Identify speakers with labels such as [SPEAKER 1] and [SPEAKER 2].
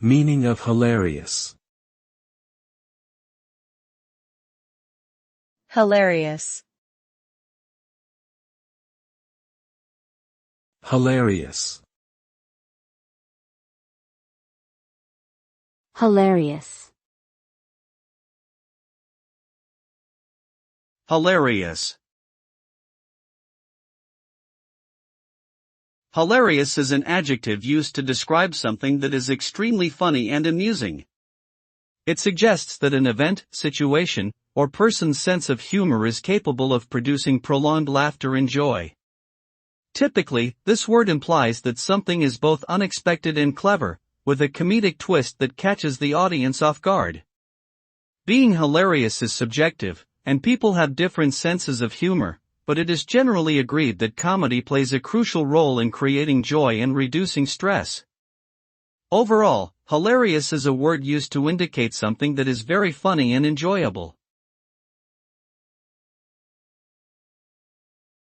[SPEAKER 1] Meaning of hilarious.
[SPEAKER 2] Hilarious.
[SPEAKER 1] Hilarious.
[SPEAKER 3] Hilarious.
[SPEAKER 4] Hilarious. Hilarious is an adjective used to describe something that is extremely funny and amusing. It suggests that an event, situation, or person's sense of humor is capable of producing prolonged laughter and joy. Typically, this word implies that something is both unexpected and clever, with a comedic twist that catches the audience off guard. Being hilarious is subjective, and people have different senses of humor, but it is generally agreed that comedy plays a crucial role in creating joy and reducing stress. Overall, hilarious is a word used to indicate something that is very funny and enjoyable.